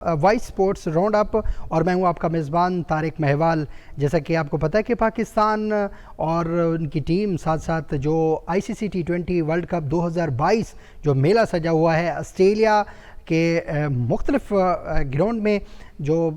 Vice sports round up और मैं हूं आपका मेज़बान तारिक महवाल। जैसा कि आपको पता है कि पाकिस्तान और उनकी टीम साथ साथ जो आईसीसी T20 वर्ल्ड कप 2022 जो मेला सजा हुआ है ऑस्ट्रेलिया के मुख्तलिफ ग्राउंड में, जो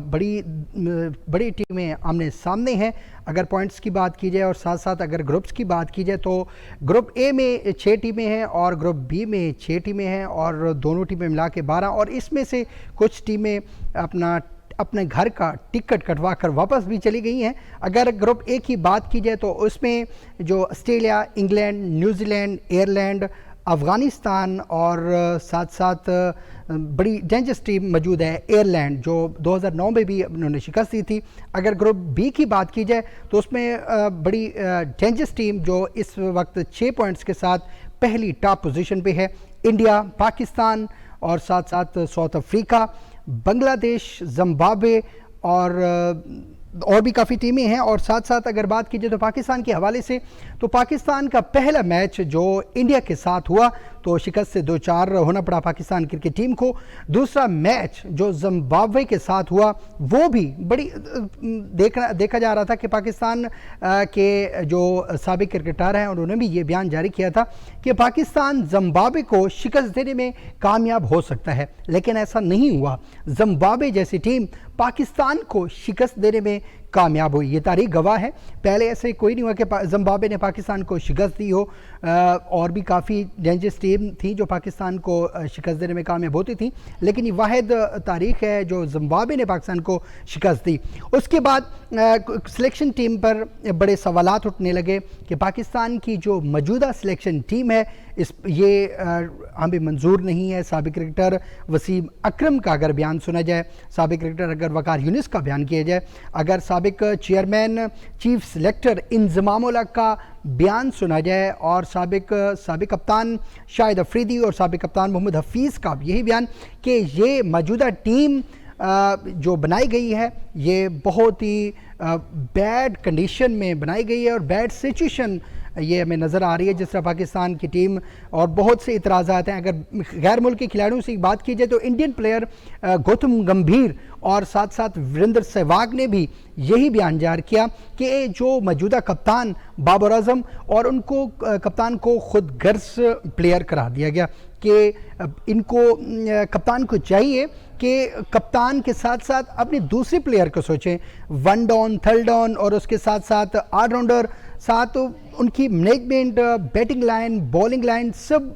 बड़ी टीमें आमने सामने हैं। अगर पॉइंट्स की बात की जाए और साथ साथ अगर ग्रुप्स की बात की जाए तो ग्रुप ए में 6 टीमें हैं और ग्रुप बी में 6 टीमें हैं और दोनों टीमें मिला के 12, और इसमें से कुछ टीमें अपने घर का टिकट कटवा कर वापस भी चली गई हैं। अगर ग्रुप ए की बात की जाए तो उसमें जो Australia, England, New Zealand, Ireland, Afghanistan और साथ साथ बड़ी डेंजरस टीम मौजूद है आयरलैंड, जो 2009 में भी उन्होंने शिकस्त दी थी। अगर ग्रुप बी की बात की जाए तो उसमें बड़ी डेंजरस टीम जो इस वक्त 6 पॉइंट्स के साथ पहली टॉप पोजीशन पे है, इंडिया, पाकिस्तान और साथ साथ साउथ अफ्रीका, बांग्लादेश, जिम्बाब्वे और भी काफ़ी टीमें हैं। और साथ साथ अगर बात कीजिए तो पाकिस्तान के हवाले से, तो पाकिस्तान का पहला मैच जो इंडिया के साथ हुआ तो शिकस्त से 2-4 होना पड़ा पाकिस्तान क्रिकेट टीम को। दूसरा मैच जो जिम्बाब्वे के साथ हुआ वो भी बड़ी देखा जा रहा था कि पाकिस्तान के जो साबिक क्रिकेटर हैं उन्होंने भी ये बयान जारी किया था कि पाकिस्तान जिम्बाब्वे को शिकस्त देने में कामयाब हो सकता है, लेकिन ऐसा नहीं हुआ। जिम्बाब्वे जैसी टीम पाकिस्तान को शिकस्त देने में कामयाब हुई, ये तारीख गवाह है। पहले ऐसे कोई नहीं हुआ कि जिम्बाब्वे ने पाकिस्तान को शिकस्त दी हो। और भी काफ़ी डेंजरस टीम थी जो पाकिस्तान को शिकस्त देने में कामयाब होती थी, लेकिन ये वाहिद तारीख है जो जिम्बाब्वे ने पाकिस्तान को शिकस्त दी। उसके बाद सिलेक्शन टीम पर बड़े सवालात उठने लगे कि पाकिस्तान की जो मौजूदा सिलेक्शन टीम है ये हमें मंजूर नहीं है। साबिक क्रिकेटर वसीम अकरम का अगर बयान सुना जाए, साबिक क्रिकेटर अगर वकार यूनिस का बयान किया जाए, अगर साबिक chairman chief selector Inzamam ul Haq का बयान सुना जाए और साबिक कप्तान शाहिद अफरीदी और साबिक कप्तान मोहम्मद हफीज़ का यही बयान कि ये मौजूदा टीम जो बनाई गई है ये बहुत ही बैड कंडीशन में बनाई गई है और बैड सिचुएशन ये हमें नज़र आ रही है जिस तरह पाकिस्तान की टीम। और बहुत से इतराज़ात हैं। अगर गैर मुल्की खिलाड़ियों से बात की जाए तो इंडियन प्लेयर गौतम गंभीर और साथ साथ वीरेंद्र सहवाग ने भी यही बयान जारी किया कि जो मौजूदा कप्तान बाबर आजम और उनको कप्तान को खुद गर्ज प्लेयर करार दिया गया कि इनको कप्तान को चाहिए कि कप्तान के साथ साथ अपने दूसरे प्लेयर को सोचें, 1 डाउन, 3rd डाउन और उसके साथ साथ ऑलराउंडर, साथ उनकी management, batting line, bowling line सब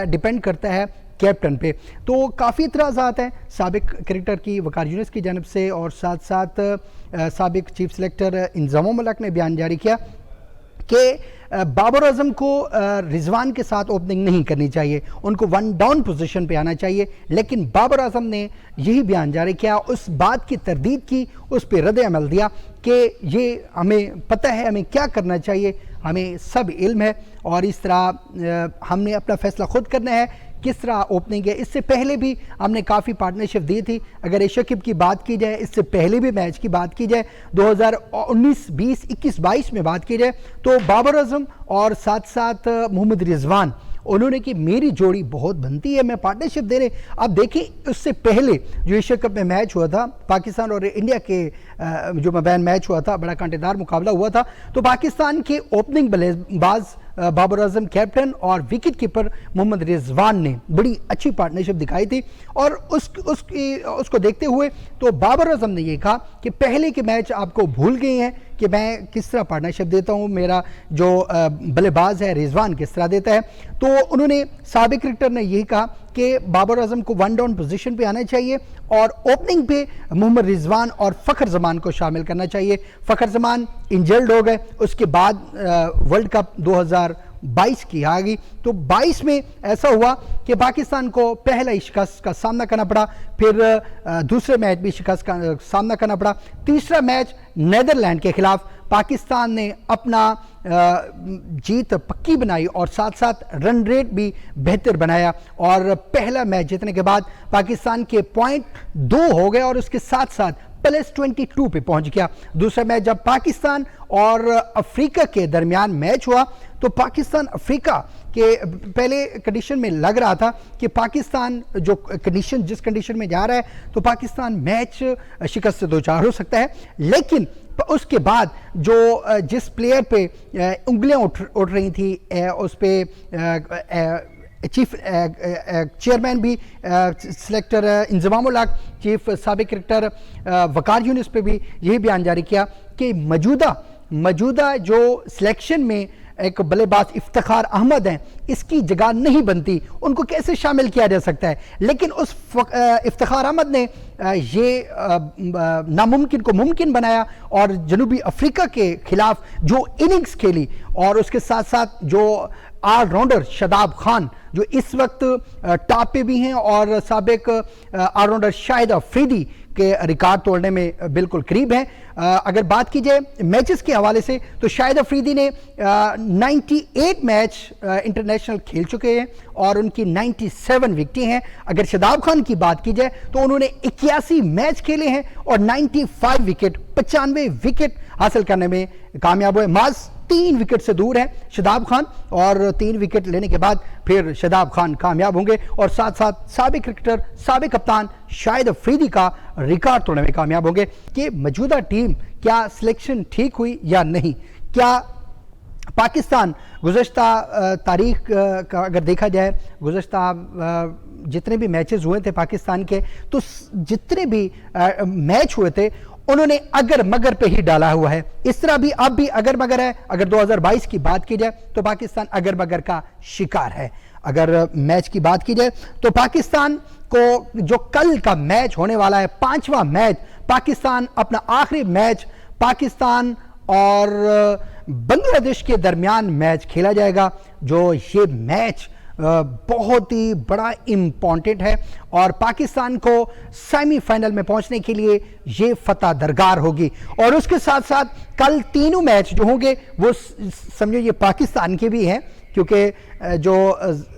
डिपेंड करता है कैप्टन पे। तो काफ़ी इतराज़ात हैं साबिक क्रिकेटर की वकार यूनिस की जानब से और साथ साथ साबिक चीफ सिलेक्टर इंजमाम उल हक ने बयान जारी किया कि बाबर आजम को रिजवान के साथ ओपनिंग नहीं करनी चाहिए, उनको 1 डाउन पोजीशन पे आना चाहिए। लेकिन बाबर आजम ने यही बयान जारी किया, उस बात की तरदीद की, उस पर रद्द अमल दिया कि ये हमें पता है हमें क्या करना चाहिए, हमें सब इल्म है और इस तरह हमने अपना फैसला खुद करना है किस तरह ओपनिंग है। इससे पहले भी हमने काफ़ी पार्टनरशिप दी थी। अगर एशिया कप की बात की जाए, इससे पहले भी मैच की बात की जाए 2019, 20, 21, 22 में बात की जाए तो बाबर आजम और साथ साथ मोहम्मद रिजवान उन्होंने कि मेरी जोड़ी बहुत बनती है, मैं पार्टनरशिप दे रहे। अब देखिए उससे पहले जो एशिया कप में मैच हुआ था पाकिस्तान और इंडिया के जो मबैन मैच हुआ था, बड़ा कांटेदार मुकाबला हुआ था, तो पाकिस्तान के ओपनिंग बल्लेबाज बाबर आजम कैप्टन और विकेट कीपर मोहम्मद रिजवान ने बड़ी अच्छी पार्टनरशिप दिखाई थी। और उसको देखते हुए तो बाबर आजम ने ये कहा कि पहले के मैच आपको भूल गए हैं कि मैं किस तरह पार्टनरशिप देता हूं, मेरा जो बल्लेबाज है रिजवान किस तरह देता है। तो उन्होंने साबिक क्रिकेटर ने यही कहा कि बाबर आजम को 1 डाउन पोजीशन पे आना चाहिए और ओपनिंग पे मोहम्मद रिजवान और फ़खर जमान को शामिल करना चाहिए। फ़खर जमान इंजर्ड हो गए, उसके बाद वर्ल्ड कप 2022 की आ गई, तो 22 में ऐसा हुआ कि पाकिस्तान को पहला ही शिकस्त का सामना करना पड़ा, फिर दूसरे मैच भी शिकस्त का सामना करना पड़ा। तीसरा मैच नीदरलैंड के खिलाफ पाकिस्तान ने अपना जीत पक्की बनाई और साथ साथ रन रेट भी बेहतर बनाया और पहला मैच जीतने के बाद पाकिस्तान के पॉइंट 2 हो गए और उसके साथ साथ +22 पे पहुंच गया। दूसरा मैच जब पाकिस्तान और अफ्रीका के दरमियान मैच हुआ तो पाकिस्तान अफ्रीका कि पहले कंडीशन में लग रहा था कि पाकिस्तान जो कंडीशन जिस कंडीशन में जा रहा है तो पाकिस्तान मैच शिकस्त से दो चार हो सकता है, लेकिन उसके बाद जो जिस प्लेयर पे उंगलियां उठ रही थी उस पे चीफ चेयरमैन भी सिलेक्टर इंजमामुल हक, चीफ साबिक क्रिकेटर वकार यूनिस पे भी यही बयान जारी किया कि मौजूदा जो सिलेक्शन में एक बल्लेबाज इफ्तिखार अहमद हैं, इसकी जगह नहीं बनती, उनको कैसे शामिल किया जा सकता है। लेकिन उस इफ्तिखार अहमद ने ये नामुमकिन को मुमकिन बनाया और जनूबी अफ्रीका के खिलाफ जो इनिंग्स खेली और उसके साथ साथ जो ऑलराउंडर शादाब खान जो इस वक्त टॉप पे भी हैं और साबिक ऑलराउंडर शाहिद अफरीदी के रिकॉर्ड तोड़ने में बिल्कुल करीब हैं। अगर बात की जाए मैचेस के हवाले से तो शाहिद अफरीदी ने 98 मैच इंटरनेशनल खेल चुके हैं और उनकी 97 विकेटें हैं। अगर शादाब खान की बात की जाए तो उन्होंने 81 मैच खेले हैं और 95 विकेट 95 विकेट हासिल करने में कामयाब हुए। माज 3 विकेट से दूर है शादाब खान और 3 विकेट लेने के बाद फिर शादाब खान कामयाब होंगे और साथ साथ साबिक क्रिकेटर साबिक कप्तान शाहिद अफरीदी का रिकॉर्ड तोड़ने में कामयाब होंगे। कि मौजूदा टीम क्या सिलेक्शन ठीक हुई या नहीं, क्या पाकिस्तान गुज़श्ता तारीख का अगर देखा जाए, गुज़श्ता जितने भी मैचेस हुए थे पाकिस्तान के, तो जितने भी मैच हुए थे उन्होंने अगर मगर पे ही डाला हुआ है। इस तरह भी अब भी अगर मगर है। अगर 2022 की बात की जाए तो पाकिस्तान अगर मगर का शिकार है। अगर मैच की बात की जाए तो पाकिस्तान को जो कल का मैच होने वाला है, 5वां मैच, पाकिस्तान अपना आखिरी मैच पाकिस्तान और बांग्लादेश के दरमियान मैच खेला जाएगा। जो ये मैच बहुत ही बड़ा इम्पॉर्टेंट है और पाकिस्तान को सेमीफाइनल में पहुंचने के लिए ये फतह दरकार होगी। और उसके साथ साथ कल तीनों मैच जो होंगे वो समझो ये पाकिस्तान के भी हैं, क्योंकि जो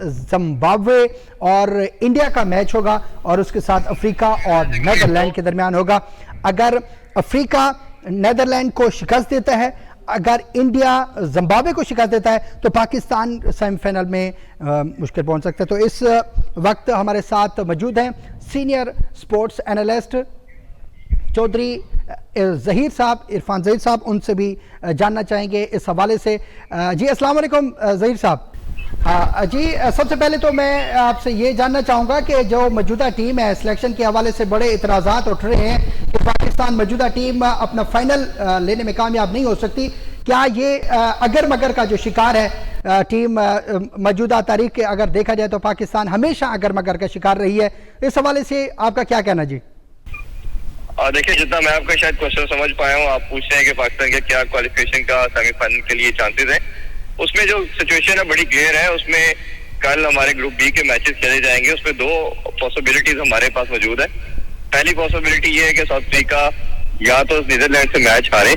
जिम्बाब्वे और इंडिया का मैच होगा और उसके साथ अफ्रीका और नेदरलैंड के दरमियान होगा। अगर अफ्रीका नेदरलैंड को शिकस्त देता है, अगर इंडिया जिम्बाब्वे को शिकस्त देता है तो पाकिस्तान सेमीफाइनल में मुश्किल पहुंच सकता है। तो इस वक्त हमारे साथ मौजूद हैं senior sports analyst Chaudhary Zaheer साहब, इरफान ज़हीर साहब, उनसे भी जानना चाहेंगे इस हवाले से। जी अस्सलाम वालेकुम ज़हीर साहब। जी सबसे पहले तो मैं आपसे ये जानना चाहूँगा कि जो मौजूदा टीम है सिलेक्शन के हवाले से बड़े इतराज़ात उठ रहे हैं कि पाकिस्तान मौजूदा टीम अपना फाइनल लेने में कामयाब नहीं हो सकती। क्या ये अगर मगर का जो शिकार है टीम मौजूदा तारीख के अगर देखा जाए तो पाकिस्तान हमेशा अगर मगर का शिकार रही है, इस हवाले से आपका क्या कहना जी? देखिए, जितना मैं आपका शायद क्वेश्चन समझ पाया हूँ, आप पूछ रहे हैं कि पाकिस्तान के क्या क्वालिफिकेशन का सेमीफाइनल के लिए चांसेस है। उसमें जो सिचुएशन है बड़ी क्लियर है। उसमें कल हमारे ग्रुप बी के मैचेस खेले जाएंगे। उसमें 2 पॉसिबिलिटीज हमारे पास मौजूद है। पहली पॉसिबिलिटी ये है कि साउथ अफ्रीका या तो नीदरलैंड से मैच हारे,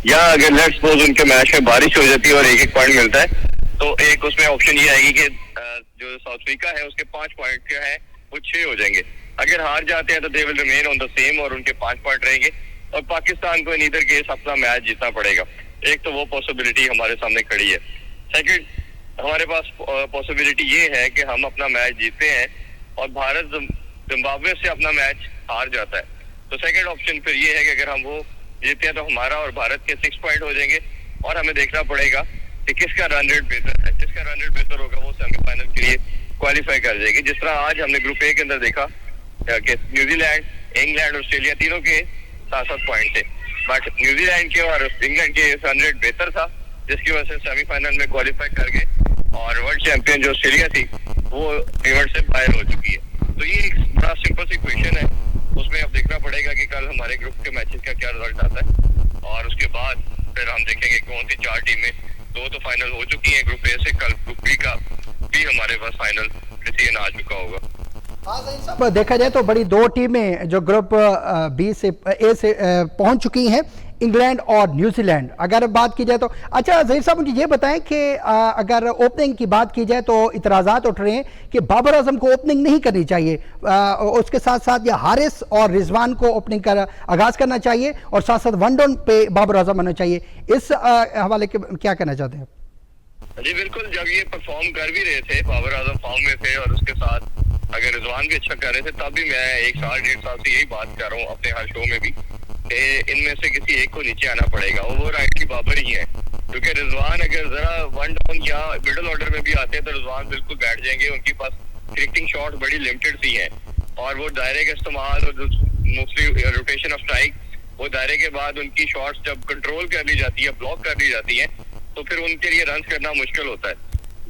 या अगर लेट्स सपोज उनके मैच में बारिश हो जाती है और 1-1 पॉइंट मिलता है तो एक उसमें ऑप्शन ये आएगी कि जो साउथ अफ्रीका है उसके 5 पॉइंट क्या है वो 6 हो जाएंगे। अगर हार जाते हैं तो they will remain on the same और उनके 5 पॉइंट रहेंगे और पाकिस्तान को इन ईदर केस अपना मैच जीतना पड़ेगा। एक तो वो पॉसिबिलिटी हमारे सामने खड़ी है। सेकंड, हमारे पास पॉसिबिलिटी ये है कि हम अपना मैच जीतते हैं और भारत जिम्बाब्वे से अपना मैच हार जाता है। तो सेकंड ऑप्शन फिर ये है कि अगर हम वो जीतते हैं तो हमारा और भारत के 6 पॉइंट हो जाएंगे और हमें देखना पड़ेगा कि किसका रन रेट बेहतर है। जिसका रन रेट बेहतर होगा वो सेमीफाइनल के लिए क्वालिफाई कर जाएगी। जिस तरह आज हमने ग्रुप ए के अंदर देखा कि न्यूजीलैंड, इंग्लैंड, ऑस्ट्रेलिया तीनों के 7-7 पॉइंट थे, बट न्यूजीलैंड के और इंग्लैंड के रन रेट बेहतर था, जिसकी वजह से सेमीफाइनल में क्वालिफाई कर गए और वर्ल्ड चैंपियन जो ऑस्ट्रेलिया थी वो इवेंट से बाहर हो चुकी है। तो ये एक बड़ा सिंपल सी क्वेश्चन है। उसमें अब देखना पड़ेगा कि कल हमारे ग्रुप के मैचेस का क्या रिजल्ट आता है और उसके बाद फिर हम देखेंगे कौन सी 4 टीमें, 2 तो फाइनल हो चुकी हैं ग्रुप ए से, कल ग्रुप बी का भी हमारे पास फाइनल डिसीजन आ चुका होगा। हाँ, देखा जाए तो बड़ी 2 टीमें जो ग्रुप बी से ए से पहुंच चुकी हैं, इंग्लैंड और न्यूजीलैंड। अगर बात की जाए तो अच्छा ज़हीर साहब मुझे ये बताएं कि अगर ओपनिंग की बात की जाए तो इतराज़ात उठ रहे हैं कि बाबर आजम को ओपनिंग नहीं करनी चाहिए, उसके साथ साथ या हारिस और रिजवान को ओपनिंग कर आगाज़ करना चाहिए और साथ साथ वन डाउन पे बाबर आजम होना चाहिए। इस हवाले के क्या कहना चाहते हैं? जी बिल्कुल, जब ये परफॉर्म कर भी रहे थे, बाबर आजम फॉर्म में थे और उसके साथ अगर रिजवान भी अच्छा कर रहे थे, तब भी मैं 1 साल 1.5 साल से यही बात कर रहा हूँ अपने हर शो में भी कि इनमें से किसी एक को नीचे आना पड़ेगा। वो राइटली बाबर ही है, क्योंकि रिजवान अगर जरा वन डाउन या मिडिल ऑर्डर में भी आते हैं तो रिजवान बिल्कुल बैठ जाएंगे। उनके पास क्रिकेटिंग शॉट बड़ी लिमिटेड सी है और वो दायरे का इस्तेमाल और मोस्टली रोटेशन ऑफ स्ट्राइक, वो दायरे के बाद उनकी शॉट्स जब कंट्रोल कर ली जाती है, ब्लॉक कर ली जाती है, तो फिर उनके लिए रन करना मुश्किल होता है।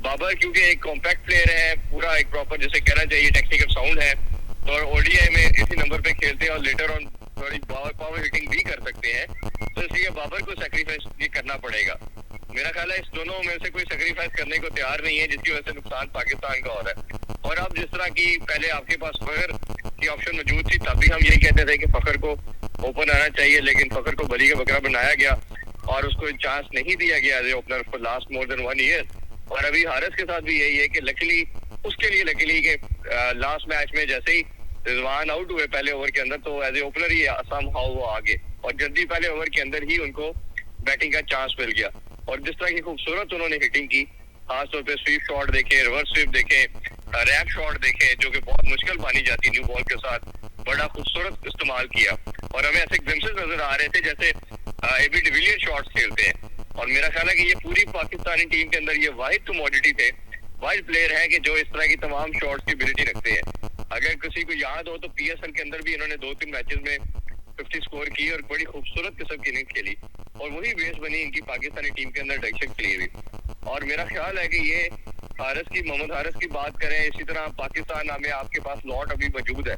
बाबर क्योंकि एक कॉम्पैक्ट प्लेयर है, पूरा एक प्रॉपर जिसे कहना चाहिए टेक्निकल साउंड है, तो और ओडीआई में इसी नंबर पे खेलते हैं और लेटर ऑन थोड़ी पावर हिटिंग भी कर सकते हैं, तो इसलिए बाबर को सेक्रीफाइस ये करना पड़ेगा। मेरा ख्याल है इस दोनों में से कोई सेक्रीफाइस करने को तैयार नहीं है, जिसकी वजह से नुकसान पाकिस्तान का हो रहा है। और अब जिस तरह की पहले आपके पास फखर की ऑप्शन मौजूद थी, तभी हम यही कहते थे कि फखर को ओपन आना चाहिए, लेकिन फखर को बली का बकरा बनाया गया और उसको चांस नहीं दिया गया as a opener for last more than 1 year. और अभी हारिस के साथ भी यही है कि लकीली उसके लिए लकीली के लास्ट मैच में जैसे ही रिजवान आउट हुए पहले ओवर के अंदर, तो एज ए ओपनर ही असम हाउ वो आगे और जल्दी पहले ओवर के अंदर ही उनको बैटिंग का चांस मिल गया। और जिस तरह की खूबसूरत उन्होंने हिटिंग की, खासतौर पे स्वीप शॉट देखे, रिवर्स स्वीप देखे, रैप शॉट देखे, जो कि बहुत मुश्किल मानी जाती न्यू बॉल के साथ, बड़ा खूबसूरत इस्तेमाल किया। और हमें ऐसे ग्लिम्पसेस नजर आ रहे थे जैसे एबी डिविलियर शॉट्स खेलते हैं। और मेरा ख्याल है कि ये पूरी पाकिस्तानी टीम के अंदर ये वाहिद कमोडिटी थे, वाहिद प्लेयर है कि जो इस तरह की तमाम शॉट्स की एबिलिटी रखते हैं। अगर किसी को याद हो तो पीएसएल के अंदर भी इन्होंने 2-3 मैचेस में 50 स्कोर की और बड़ी खूबसूरत किस्म की इनिंग खेली और वही बेस बनी इनकी पाकिस्तानी टीम के अंदर डायरेक्शन के लिए भी। और मेरा ख्याल है कि ये मोहम्मद हारिस की बात करें, इसी तरह पाकिस्तान में आपके पास लॉट अभी मौजूद है।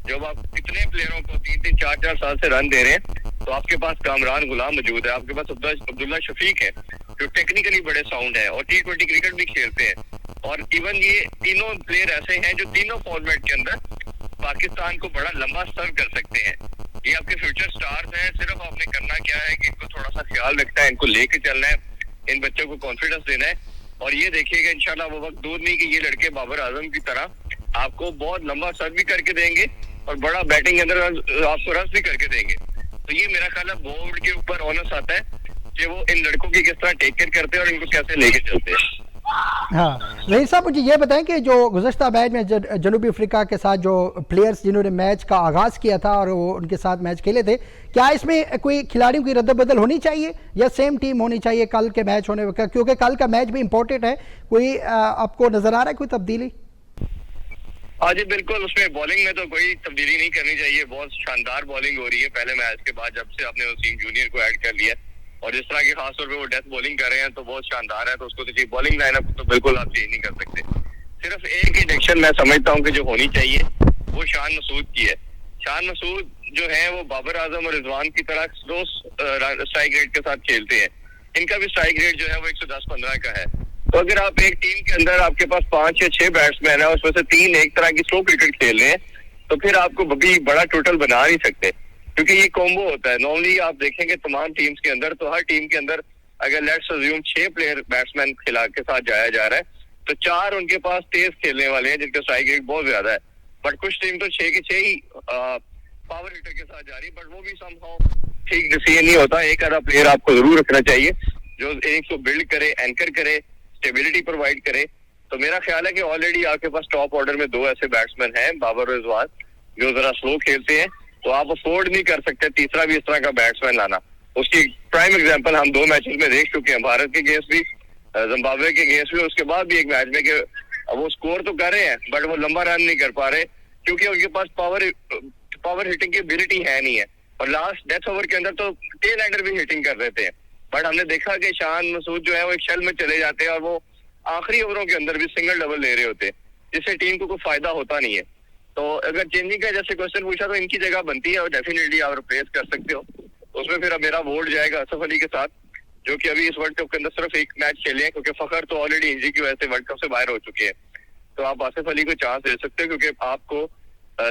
जब आप कितने प्लेयरों को 3-3 4-4 साल से रन दे रहे हैं, तो आपके पास कामरान गुलाम मौजूद है, आपके पास अब्दुल्ला शफीक है जो टेक्निकली बड़े साउंड है और T20 क्रिकेट भी खेलते हैं। और इवन ये तीनों प्लेयर ऐसे हैं जो तीनों फॉर्मेट के अंदर पाकिस्तान को बड़ा लंबा सर्व कर सकते हैं। ये आपके फ्यूचर स्टार्स हैं, सिर्फ आपने करना क्या है कि इनको थोड़ा सा ख्याल रखना है, इनको लेके चलना है, इन बच्चों को कॉन्फिडेंस देना है। और ये देखिएगा इंशाल्लाह वो वक्त दूर नहीं कि ये लड़के बाबर आजम की तरह आपको बहुत लंबा सर्व भी करके देंगे और बड़ा बैटिंग के अंदर आपको रन भी करके देंगे। तो ये मेरा ख्याल है बोर्ड के ऊपर ऑनर्स आता है कि वो इन लड़कों की किस तरह टेक केयर करते हैं और इनको कैसे लेके चलते हैं। हाँ रहीम साहब, मुझे ये बताएं कि जो गुज़श्ता मैच में जनूबी अफ्रीका के साथ जो प्लेयर्स जिन्होंने मैच का आगाज़ किया था और वो उनके साथ मैच खेले थे, क्या इसमें कोई खिलाड़ियों की रद्द-बदल होनी चाहिए या सेम टीम होनी चाहिए कल के मैच होने का, क्योंकि कल का मैच भी इंपॉर्टेंट है? कोई आपको नजर आ रहा है कोई तब्दीली? हाँ जी बिल्कुल, उसमें बॉलिंग में तो कोई तब्दीली नहीं करनी चाहिए। बहुत शानदार बॉलिंग हो रही है पहले मैच के बाद, जब से आपने वसीम जूनियर को ऐड कर लिया और जिस तरह की खासतौर पे वो डेथ बॉलिंग कर रहे हैं तो बहुत शानदार है। तो उसको तो बॉलिंग लाइनअप तो बिल्कुल आप चेंज नहीं कर सकते। सिर्फ एक ही डिक्शन मैं समझता हूँ कि जो होनी चाहिए वो शान मसूद की है। शान मसूद जो है वो बाबर आजम और रिजवान की तरह स्लो स्ट्राइक रेट के साथ खेलते हैं। इनका भी स्ट्राइक रेट जो है वो 110-15 का है। तो अगर आप एक टीम के अंदर आपके पास 5 या 6 बैट्समैन है, उसमें से 3 एक तरह की स्लो क्रिकेट खेल रहे हैं, तो फिर आपको भी बड़ा टोटल बना नहीं सकते, क्योंकि ये कॉम्बो होता है। नॉर्मली आप देखेंगे तमाम टीम्स के अंदर, तो हर टीम के अंदर अगर लेट्स अज्यूम 6 प्लेयर बैट्समैन खिला के साथ जाया जा रहा है, तो 4 उनके पास तेज खेलने वाले हैं जिनका स्ट्राइक रेट बहुत ज्यादा है। बट कुछ टीम तो 6 के 6 ही पावर हिटर के साथ जा रही है, बट वो भी समहाउ ठीक डिसीजन नहीं होता। एक आधा प्लेयर आपको जरूर रखना चाहिए जो इनिंग्स को बिल्ड करे, एंकर करे, स्टेबिलिटी प्रोवाइड करे। तो मेरा ख्याल है कि ऑलरेडी आपके पास टॉप ऑर्डर में 2 ऐसे बैट्समैन हैं, बाबर और रिजवान, जो जरा स्लो खेलते हैं, तो आप अफोर्ड नहीं कर सकते तीसरा भी इस तरह का बैट्समैन लाना। उसकी प्राइम एग्जांपल हम 2 मैचेस में देख चुके हैं, भारत के अगेंस्ट भी, जिम्बाब्वे के अगेंस्ट भी, उसके बाद भी एक मैच में कि वो स्कोर तो कर रहे हैं बट वो लंबा रन नहीं कर पा रहे, क्योंकि उनके पास पावर हिटिंग की एबिलिटी है नहीं है। और लास्ट डेथ ओवर के अंदर तो टेल एंडर भी हिटिंग कर रहे थे, बट हमने देखा कि शान मसूद जो है वो एक शेल में चले जाते हैं और वो आखिरी ओवरों के अंदर भी सिंगल डबल ले रहे होते हैं, जिससे टीम को कोई फायदा होता नहीं है। तो अगर चेंजिंग का जैसे क्वेश्चन पूछा तो इनकी जगह बनती है और डेफिनेटली आप रिप्लेस कर सकते हो। उसमें फिर अब मेरा वोट जाएगा असफ अली के साथ, जो कि अभी इस वर्ल्ड कप के अंदर सिर्फ एक मैच खेले हैं, क्योंकि फखर तो ऑलरेडी इंजरी की वजह से वर्ल्ड कप से बाहर हो चुके हैं। तो आप आसिफ अली को चांस दे सकते हो, क्योंकि आपको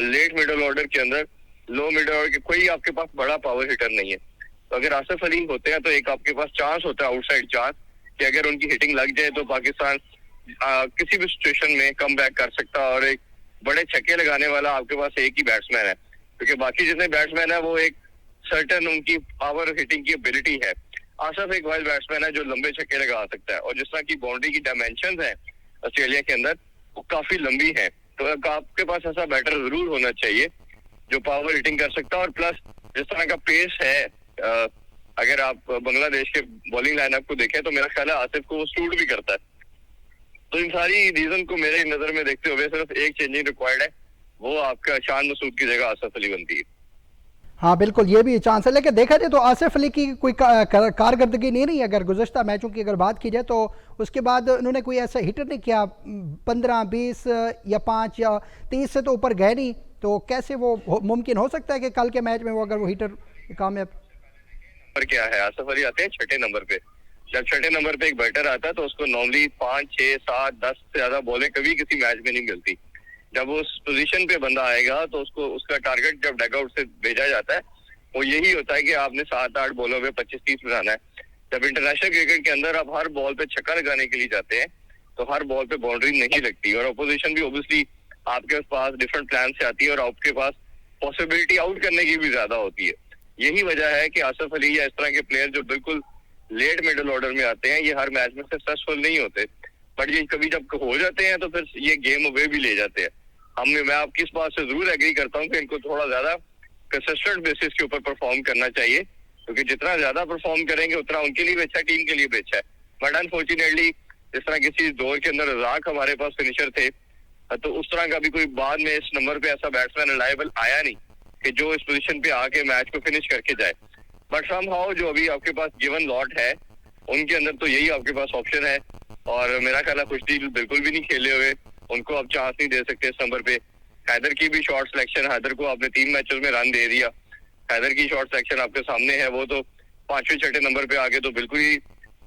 लेट मिडल ऑर्डर के अंदर, लो मिडल ऑर्डर के कोई आपके पास बड़ा पावर हिटर नहीं है। तो अगर आसिफ अली होते हैं तो एक आपके पास चांस होता है, आउटसाइड चांस, कि अगर उनकी हिटिंग लग जाए तो पाकिस्तान किसी भी सिचुएशन में कम बैक कर सकता है। और एक बड़े छक्के लगाने वाला आपके पास एक ही बैट्समैन है, क्योंकि बाकी जितने बैट्समैन है वो एक सर्टन उनकी पावर हिटिंग की एबिलिटी है। आसिफ एक वाइल्ड बैट्समैन है जो लंबे छक्के लगा सकता है, और जिस तरह की बाउंड्री की डायमेंशन है ऑस्ट्रेलिया के अंदर वो काफी लंबी है, तो आपके पास ऐसा बैटर जरूर होना चाहिए जो पावर हिटिंग कर सकता है। और प्लस जिस तरह का पेस है, अगर आप बांग्लादेश के बॉलिंग लाइनअप को देखें तो मेरा ख्याल है आसिफ को वो सूट भी करता है। तो इन सारी रीजन को मेरे नजर में देखते हुए सिर्फ एक चेंजिंग रिक्वायर्ड है, वो आपका शान मसूद की जगह आसिफ अली बनती है। हाँ बिल्कुल, ये भी चांस है, लेकिन देखा जाए तो आसिफ अली की कोई कारकर्दगी नहीं रही। अगर गुज़श्ता मैचों की अगर बात की जाए तो उसके बाद उन्होंने कोई ऐसा हिटर नहीं किया, 15, 20 या 5 या 30 से तो ऊपर गए नहीं, तो कैसे वो मुमकिन हो सकता है कि कल के मैच में वो अगर वो हिटर कामयाब। पर क्या है, आसिफ अली आते हैं छठे नंबर पे। जब छठे नंबर पे एक बैटर आता है तो उसको नॉर्मली 5, 6, 7, 10 से ज्यादा बॉलें कभी किसी मैच में नहीं मिलती। जब उस पोजीशन पे बंदा आएगा तो उसको उसका टारगेट जब डगआउट से भेजा जाता है वो यही होता है कि आपने 7-8 बॉलों में 25-30 बनाना है। जब इंटरनेशनल क्रिकेट के अंदर आप हर बॉल पे छक्का लगाने के लिए जाते हैं तो हर बॉल पे बाउंड्री नहीं लगती, और अपोजिशन भी ऑब्वियसली आपके पास डिफरेंट प्लान से आती है और आपके पास पॉसिबिलिटी आउट करने की भी ज्यादा होती है। यही वजह है कि आसिफ अली या इस तरह के प्लेयर जो बिल्कुल लेट मिडिल ऑर्डर में आते हैं ये हर मैच में सक्सेसफुल नहीं होते, बट ये कभी जब हो जाते हैं तो फिर ये गेम अवे भी ले जाते हैं। मैं आपकी इस बात से जरूर एग्री करता हूँ कि इनको थोड़ा ज्यादा कंसिस्टेंट बेसिस के ऊपर परफॉर्म करना चाहिए, क्योंकि जितना ज्यादा परफॉर्म करेंगे उतना उनके लिए भी अच्छा, टीम के लिए भी अच्छा है। बट अनफॉर्चुनेटली जिस तरह किसी दौर के अंदर रजाक हमारे पास फिनिशर थे, तो उस तरह का भी कोई बाद में इस नंबर पे ऐसा बैट्समैन रिलायबल आया नहीं कि जो इस पोजीशन पे आके मैच को फिनिश करके जाए। बट समहाउ जो अभी आपके पास गिवन लॉट है उनके अंदर तो यही आपके पास ऑप्शन है, और मेरा ख्याल है खुशदिल बिल्कुल भी नहीं खेले हुए, उनको आप चांस नहीं दे सकते इस नंबर पे। हैदर की भी शॉर्ट सिलेक्शन, हैदर को आपने 3 मैचेस में रन दे दिया, हैदर की शॉर्ट सिलेक्शन आपके सामने है, वो तो 5वें 6ठे नंबर पे आके तो बिल्कुल ही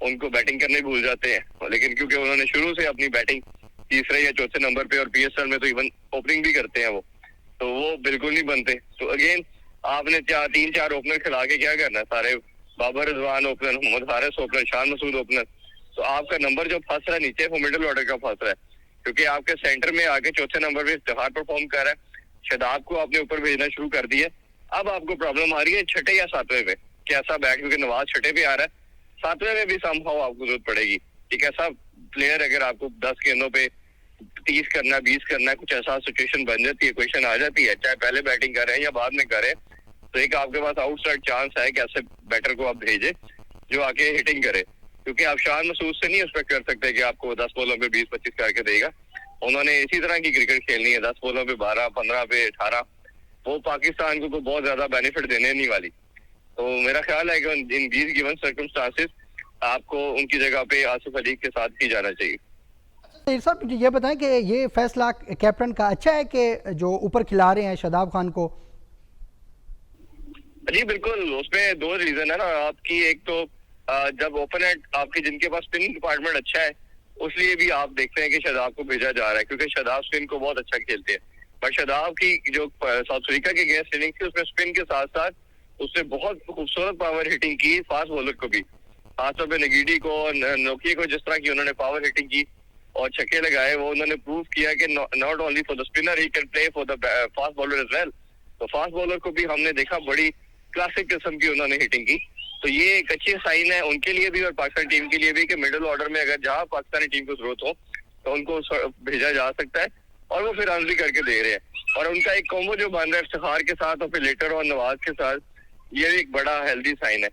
उनको बैटिंग करने भूल जाते हैं। लेकिन क्योंकि उन्होंने शुरू से अपनी बैटिंग तीसरे या चौथे नंबर पे, और PSL में तो इवन ओपनिंग भी करते हैं वो, तो वो बिल्कुल नहीं बनते। तो अगेन आपने 3-4 ओपनर खिला के क्या करना है, सारे Babar Rizwan opener, Mohammad Haris opener, Shan Masood opener, तो आपका नंबर जो फंस रहा है नीचे वो मिडिल ऑर्डर का फंस रहा है, क्योंकि आपके सेंटर में आके चौथे नंबर पे इफ्तिखार परफॉर्म कर रहा है, शादाब को आपने ऊपर भेजना शुरू कर दिया। अब आपको प्रॉब्लम आ रही है छठे या 7वें पे, कैसा बैट, क्योंकि नवाज छठे पे आ रहा है, 7वें में भी समहाउ आपको जरूरत पड़ेगी। एक ऐसा प्लेयर अगर आपको 10 गेंदों पे 30 करना, 20 करना है, कुछ ऐसा सिचुएशन बन जाती है, क्वेश्चन आ जाती है, चाहे पहले बैटिंग कर रहे हैं या बाद में कर रहे हैं, तो एक आपके पास आउटसाइड चांस है कि ऐसे बैटर को आप भेजे जो आके हिटिंग करे, क्योंकि आप शान मसूद से नहीं एक्सपेक्ट कर सकते कि आपको 10 बॉलों पे 20-25 करके देगा। उन्होंने इसी तरह की क्रिकेट खेलनी है, 10 बॉलों पे 12, 15 पे 18, वो पाकिस्तान को बहुत ज्यादा बेनिफिट देने नहीं वाली। तो मेरा ख्याल है कि इन दीज गिवन सर्कमस्टांसेस आपको उनकी जगह पे आसिफ अली के साथ ही जाना चाहिए। साहब मुझे ये बताएं कि ये फैसला कैप्टन का अच्छा है कि जो ऊपर खिला रहे हैं शादाब खान को। जी बिल्कुल, उसमें 2 रीजन है ना आपकी। एक तो जब ओपोनेंट आपके जिनके पास स्पिनिंग डिपार्टमेंट अच्छा है उसलिए भी आप देखते हैं कि शादाब को भेजा जा रहा है, क्योंकि शादाब स्पिन को बहुत अच्छा खेलते हैं। बट शादाब की जो साउथ अफ्रीका के अगेंस्ट इनिंग थी उसमें स्पिन के साथ साथ उसने बहुत खूबसूरत पावर हिटिंग की फास्ट बॉलर को भी, खासतौर पे नगीडी को, नोकी को, जिस तरह की उन्होंने पावर हिटिंग की और छक्के लगाए, वो उन्होंने प्रूव किया कि not only for the spinner he can play for the fast bowler as well. तो फास्ट बॉलर को भी हमने देखा बड़ी क्लासिक किस्म की उन्होंने हिटिंग की। तो ये एक अच्छी साइन है उनके लिए भी और पाकिस्तान टीम के लिए भी कि मिडिल ऑर्डर में अगर जहां पाकिस्तानी टीम को जरूरत हो तो उनको भेजा जा सकता है, और वो फिर रन भी करके दे रहे हैं। और उनका एक कॉम्बो जो बन रहा है इफ्तिखार के साथ और फिर लेटर और नवाज के साथ, ये एक बड़ा हेल्दी साइन है।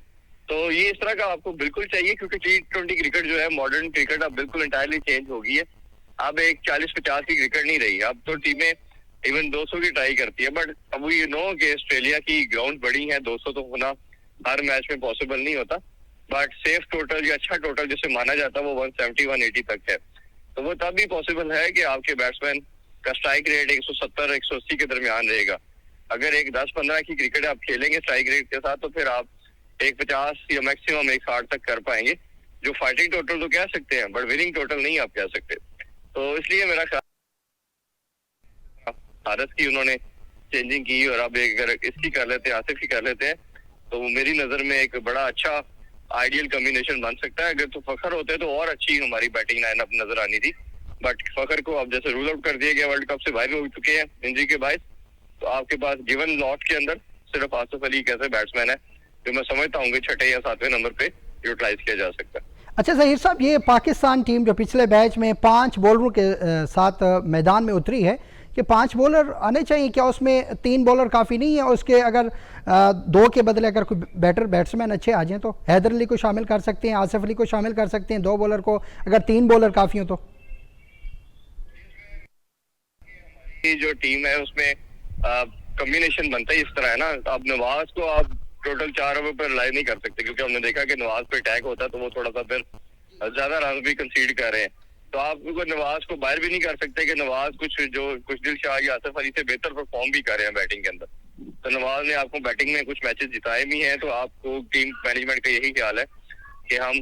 तो ये इस तरह का आपको बिल्कुल चाहिए, क्योंकि T20 क्रिकेट जो है, मॉडर्न क्रिकेट अब बिल्कुल इंटायरली चेंज हो गई है। अब एक 40-50 की क्रिकेट नहीं रही, अब तो टीमें इवन 200 की ट्राई करती है। बट अब यू नो कि ऑस्ट्रेलिया की ग्राउंड बड़ी है, 200 तो होना हर मैच में पॉसिबल नहीं होता, बट सेफ टोटल या अच्छा टोटल जिसे माना जाता है वो 170-180 तक है। तो वो तब भी पॉसिबल है कि आपके बैट्समैन का स्ट्राइक रेट 170-180 के दरमियान रहेगा। अगर एक 10-15 की क्रिकेट आप खेलेंगे स्ट्राइक रेट के साथ तो फिर आप 150 या मैक्सिमम 160 तक कर पाएंगे, जो फाइटिंग टोटल तो कह सकते हैं बट विनिंग टोटल नहीं आप कह सकते। तो इसलिए मेरा ख्याल हारिस की उन्होंने चेंजिंग की, और अब अगर इसकी कर लेते हैं, आसिफ की कर लेते हैं, तो मेरी नजर में एक बड़ा अच्छा आइडियल कॉम्बिनेशन बन सकता है। अगर तो फखर होते तो और अच्छी हमारी बैटिंग लाइनअप नजर आनी थी, बट फखर को अब जैसे रूल आउट कर दिया गया, वर्ल्ड कप से बाहर हो चुके हैं इंजरी के बायस, तो आपके पास गिवन लॉट के अंदर सिर्फ आसिफ अली एक ऐसे बैट्समैन है जो मैं समझता हूँ 6ठे या 7वें नंबर पे यूटिलाइज किया जा सकता है। अच्छा ज़हीर साहब, ये पाकिस्तान टीम जो पिछले मैच में 5 बॉलरों के साथ मैदान में उतरी है, कि 5 बॉलर आने चाहिए, क्या उसमें 3 बॉलर काफ़ी नहीं है? और उसके अगर 2 के बदले अगर कोई बेटर बैट्समैन अच्छे आ जाएं तो हैदर अली को शामिल कर सकते हैं, आसिफ अली को शामिल कर सकते हैं 2 बॉलर को, अगर 3 बॉलर काफ़ी हो तो। जो टीम है उसमें कॉम्बिनेशन बनता है इस तरह है ना, अब नवाज को आप टोटल 4 ओवर पर रिलाई नहीं कर सकते, क्योंकि हमने देखा कि नवाज पे अटैक होता है तो वो थोड़ा सा फिर ज्यादा रन भी कंसीड कर रहे हैं। तो आप नवाज को बाहर भी नहीं कर सकते कि नवाज कुछ दिल शाह या आसिफ अली से बेहतर परफॉर्म भी कर रहे हैं बैटिंग के अंदर। तो नवाज ने आपको बैटिंग में कुछ मैचेस जिताए भी हैं, तो आपको टीम मैनेजमेंट का यही ख्याल है कि हम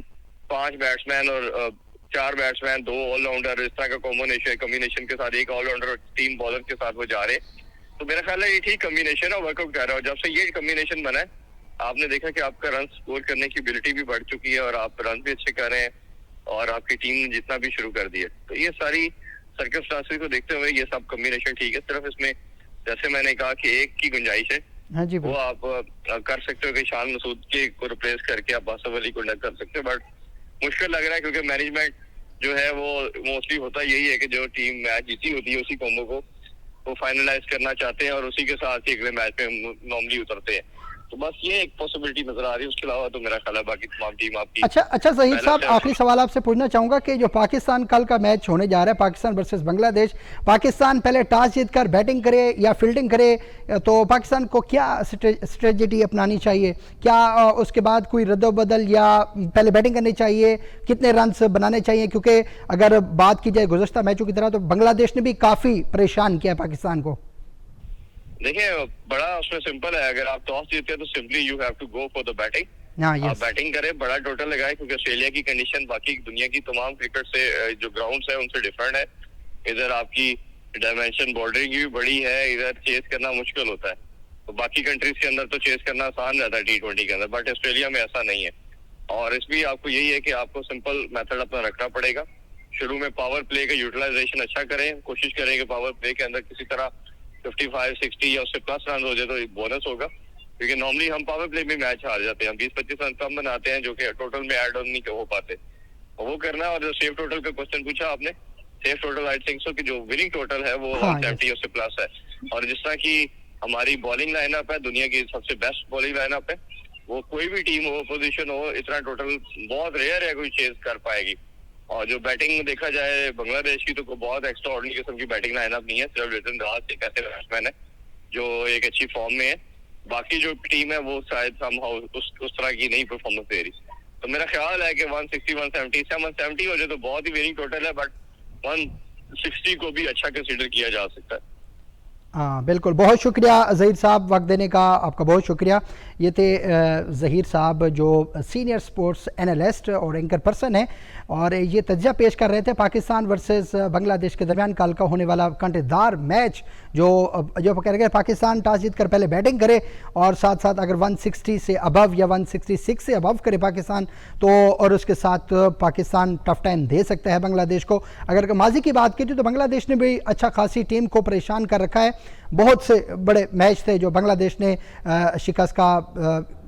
5 बैट्समैन और 4 बैट्समैन 2 ऑलराउंडर इस तरह का कॉम्बिनेशन के साथ, 1 ऑलराउंडर और 3 बॉलर के साथ वो जा रहे हैं। तो मेरा ख्याल है ये ठीक कॉम्बिनेशन है, वर्कआउट कर रहा है। और जब से ये कॉम्बिनेशन बना है, आपने देखा कि आपका रन स्कोर करने की एबिलिटी भी बढ़ चुकी है और आप रन भी अच्छे कर रहे हैं और आपकी टीम ने जितना भी शुरू कर दिया। तो ये सारी सर्कमस्टांसेस को देखते हुए ये सब कॉम्बिनेशन ठीक है। सिर्फ इसमें जैसे मैंने कहा कि एक की गुंजाइश है, हाँ जी, वो आप कर सकते हो कि शान मसूद के को रिप्लेस करके आप आसिफ अली को न कर सकते हो, बट मुश्किल लग रहा है क्योंकि मैनेजमेंट जो है वो मोस्टली होता यही है कि जो टीम मैच जीती होती है उसी कॉम्बो को वो फाइनलाइज करना चाहते हैं और उसी के साथ ही अगले मैच में नॉर्मली उतरते हैं। तो बस ये एक पॉसिबिलिटी नजर आ रही है, उसके अलावा तो मेरा ख्याल है बाकी तमाम टीम आपकी। अच्छा ज़हीर साहब, आखिरी सवाल आपसे पूछना चाहूँगा कि जो पाकिस्तान कल का मैच होने जा रहा है, पाकिस्तान वर्सेस बांग्लादेश, पाकिस्तान पहले टॉस जीतकर बैटिंग करे या फील्डिंग करे, तो पाकिस्तान को क्या स्ट्रेटजी अपनानी चाहिए? क्या उसके बाद कोई रद्दोबदल या पहले बैटिंग करनी चाहिए? कितने रन बनाने चाहिए? क्योंकि अगर बात की जाए गुज़श्ता मैचों की तरह, तो बांग्लादेश ने भी काफ़ी परेशान किया पाकिस्तान को। देखिए बड़ा उसमें सिंपल है, अगर आप टॉस जीतते हैं तो simply you have to go for the batting. आप बैटिंग करें, बड़ा टोटल लगाए, क्योंकि ऑस्ट्रेलिया की कंडीशन बाकी दुनिया की तमाम क्रिकेट से जो ग्राउंड्स है उनसे डिफरेंट है। इधर आपकी डायमेंशन बॉर्डरिंग भी बड़ी है, इधर चेस करना मुश्किल होता है। तो बाकी कंट्रीज के अंदर तो चेस करना आसान रहता है T20 के अंदर, बट ऑस्ट्रेलिया में ऐसा नहीं है। और इसलिए आपको यही है कि आपको सिंपल मेथड अपना रखना पड़ेगा। शुरू में पावर प्ले का यूटिलाइजेशन अच्छा करें, कोशिश करें कि पावर प्ले के अंदर किसी तरह 55, 60 या उससे प्लस रन हो जाए तो एक बोनस होगा, क्योंकि नॉर्मली हम पावर प्ले में मैच हार जाते हैं, हम 20-25 रन कम बनाते हैं जो कि टोटल में ऐड ऑन नहीं हो पाते। वो करना है। और जो सेफ टोटल का क्वेश्चन पूछा आपने, safe total I think so कि जो विनिंग टोटल है वो 170 उससे प्लस है। और जिस तरह की हमारी बॉलिंग लाइनअप है, दुनिया की सबसे बेस्ट बॉलिंग लाइनअप है, वो कोई भी टीम हो, पोजीशन हो, इतना टोटल बहुत रेयर है कोई चेज कर पाएगी। और जो बैटिंग देखा जाए बांग्लादेश की, तो बहुत एक्स्ट्रा ऑर्डिनरी किस्म की बैटिंग लाइनअप नहीं है। सिर्फ लिटन दास एक ऐसे बैट्समैन है जो एक अच्छी फॉर्म में है, बाकी जो टीम है वो शायद समहाउ उस तरह की नहीं परफॉर्मेंस दे रही। तो मेरा ख्याल है कि 160, 170 170 हो जाए तो बहुत ही विनिंग टोटल है, बट 160 को भी अच्छा कंसीडर किया जा सकता है। हाँ बिल्कुल, बहुत शुक्रिया ज़हीर साहब, वक्त देने का आपका बहुत शुक्रिया। ये थे ज़हीर साहब जो सीनियर स्पोर्ट्स एनालिस्ट और एंकर पर्सन है, और ये तज्ज़िया पेश कर रहे थे पाकिस्तान वर्सेस बांग्लादेश के दरमियान कल का होने वाला कांटेदार मैच, जो कह रहे हैं पाकिस्तान टॉस जीत कर पहले बैटिंग करे और साथ साथ अगर 160 से अबव या 166 से अबव करे पाकिस्तान, तो और उसके साथ पाकिस्तान टफ टाइम दे सकता है बांग्लादेश को। अगर माजी की बात की तो बांग्लादेश ने भी अच्छा खासी टीम को परेशान कर रखा है। बहुत से बड़े मैच थे जो बांग्लादेश ने शिकस्त का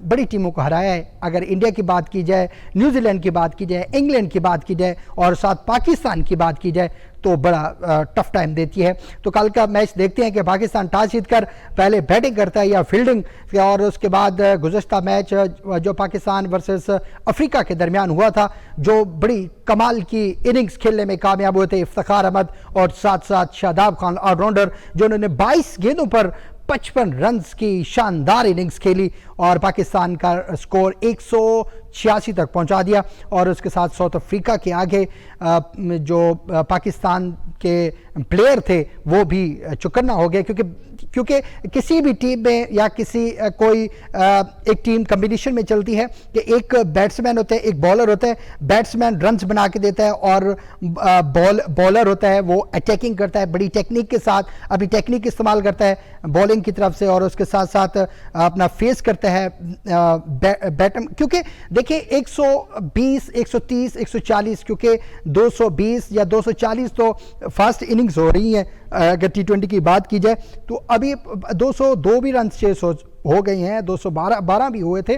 बड़ी टीमों को हराया है। अगर इंडिया की बात की जाए, न्यूजीलैंड की बात की जाए, इंग्लैंड की बात की जाए और साथ पाकिस्तान की बात की जाए, तो बड़ा टफ टाइम देती है। तो कल का मैच देखते हैं कि पाकिस्तान टॉस जीतकर पहले बैटिंग करता है या फील्डिंग, और उसके बाद गुज़श्ता मैच जो पाकिस्तान वर्सेस अफ्रीका के दरमियान हुआ था, जो बड़ी कमाल की इनिंग्स खेलने में कामयाब हुए थे इफ्तिखार अहमद और साथ साथ शादाब खान ऑलराउंडर, जिन्होंने 22 गेंदों पर 55 रन्स की शानदार इनिंग्स खेली और पाकिस्तान का स्कोर 186 तक पहुंचा दिया। और उसके साथ साउथ अफ्रीका के आगे जो पाकिस्तान के प्लेयर थे वो भी चौकन्ना हो गए, क्योंकि किसी भी टीम में या कोई एक टीम कॉम्बिनेशन में चलती है कि एक बैट्समैन होता है, एक बॉलर होता है। बैट्समैन रन्स बना के देता है और बॉलर होता है वो अटैकिंग करता है बड़ी टेक्निक के साथ, अपनी टेक्निक इस्तेमाल करता है बॉलिंग की तरफ से, और उसके साथ साथ अपना फेस करता है बैटम। क्योंकि देखिए 120, 130, 140, क्योंकि 220 या 240 तो फास्ट इनिंग्स हो रही हैं। अगर T20 की बात की जाए तो अभी 202 भी रन चेस हो गए हैं, 212 भी हुए थे।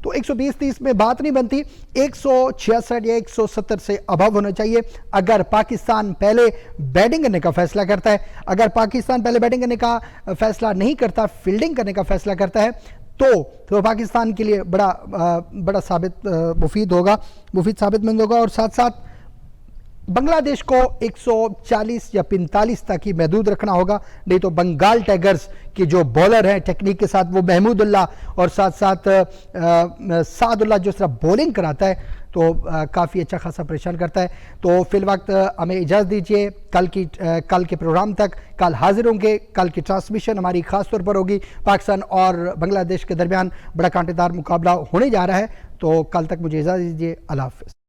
तो 120-30 में बात नहीं बनती, 166 या 170 से अबव होना चाहिए। अगर पाकिस्तान पहले बैटिंग करने का फैसला करता है, अगर पाकिस्तान पहले बैटिंग करने का फैसला नहीं करता, फील्डिंग करने का फैसला करता है, तो पाकिस्तान के लिए बड़ा मुफीद साबित होगा। और साथ साथ बांग्लादेश को 140 या 45 तक ही महदूद रखना होगा, नहीं तो बंगाल टाइगर्स के जो बॉलर हैं टेक्निक के साथ, वो महमूदुल्लाह और साथ साथ सादुल्लाह जो तरह बॉलिंग कराता है तो काफ़ी अच्छा खासा परेशान करता है। तो फिल वक्त हमें इजाज़त दीजिए, कल के प्रोग्राम तक कल हाजिर होंगे। कल की ट्रांसमिशन हमारी ख़ास तौर पर होगी, पाकिस्तान और बांग्लादेश के दरमियान बड़ा कांटेदार मुकाबला होने जा रहा है। तो कल तक मुझे इजाज़त दीजिए, अल्लाह हाफ़िज़।